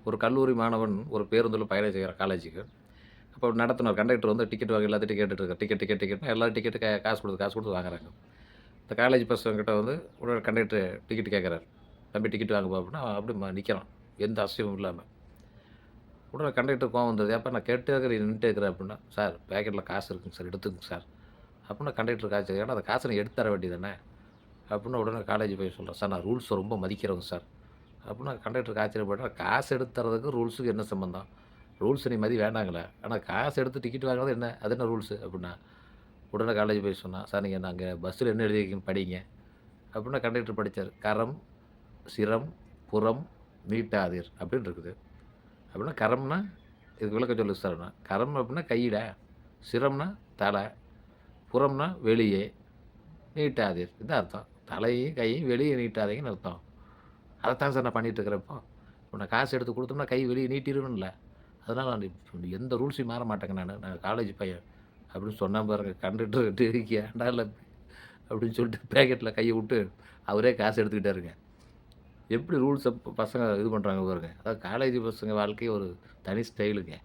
ஒரு கல்லூரி மாணவன் ஒரு பேருந்தில பயணம் செய்றான் காலேஜுக்கு. அப்போ நடத்துனர் கண்டக்டர் வந்து டிக்கெட் வாங்க எல்லாத்துட்டயும் கேட்டுட்டு இருக்காரு. டிக்கெட், டிக்கெட், டிக்கெட்ன்னு எல்லாரும் டிக்கெட் காசு குடுத்து வாங்குறாங்க. இந்த காலேஜ் பசங்ககிட்ட வந்து உடனே கண்டக்டர் டிக்கெட் கேட்குறாரு. "தம்பி டிக்கெட் வாங்குப்பா" அப்படின்னா, அவன் அப்படியே நிக்கிறான். எந்த அசைவும் இல்லாம. உடனே கண்டக்டருக்கு கோவம் வந்தது. "ஏப்பா நான் கேட்டுட்டே இருக்கிறேன், நின்னுட்டே இருக்கிற" அப்படின்னா, "சார் பாக்கெட்ல காசு இருக்குங்க சார், எடுத்துக்கங்க சார்." அப்படின்னா கண்டக்டருக்கு ஆச்சரியம். "ஏன்டா அந்த காச நீ எடுத்து தர வேண்டியது தானே?" அப்படின்னு உடனே காலேஜ் போய் சொல்றான். "சார் நான் ரூல்ஸ ரொம்ப மதிக்கிறவங்க சார்." அப்படின்னா கண்டக்டருக்கு ஆச்சரியப்படுறேன். காசு எடுத்து தர்றதுக்கும் ரூல்ஸுக்கும் என்ன சம்மந்தம்? ரூல்ஸ நீ மதி வேண்டாங்களே. ஆனா காசு எடுத்து டிக்கெட் வாங்குறது என்ன? அது என்ன ரூல்ஸு? அப்படின்னா. உடனே காலேஜ் போய் சொன்னான். "சார் நீங்க அங்க பஸ்ஸில என்ன எழுதியிருக்குன்னு படிங்க." அப்படின்னா கண்டக்டர் படிச்சாரு. "கரம், சிரம், புறம் நீட்டாதீர்" அப்படின்னு இருக்குது. அப்படின்னா கரம்னா இதுக்கு விளக்கம் சொல்லுங்க சார்ன்னா. கரம் அப்படின்னா கையிடா, சிரம்னா தலை, புறம்னா வெளியே, நீட்டாதீர். இதான் அர்த்தம். தலையும், கையும் வெளிய நீட்டாதீங்கன்னு அர்த்தம். அதத்தான் சார் நான் பண்ணிட்டு இருக்கிறேன் இப்போ. இப்போ நான் காசு எடுத்து குடுத்தோம்னா கை வெளிய நீட்டிருவேன்ல. அதனால நான் எந்த ரூல்ஸையும் மாற மாட்டேங்க நானு. நான் காலேஜ் பையன். அப்படின்னு சொன்னான் பாருங்க. கண்டக்டர்கிட்ட ஏன்டா இல்ல அப்படின்னு சொல்லிட்டு பேக்கெட்ல கைய விட்டு அவரே காசு எடுத்துக்கிட்டாருங்க. எப்படி ரூல்ஸ பசங்க இது பண்றாங்க பாருங்க. அதாவது காலேஜ் பசங்க வாழ்க்கை ஒரு தனி ஸ்டைலுங்க.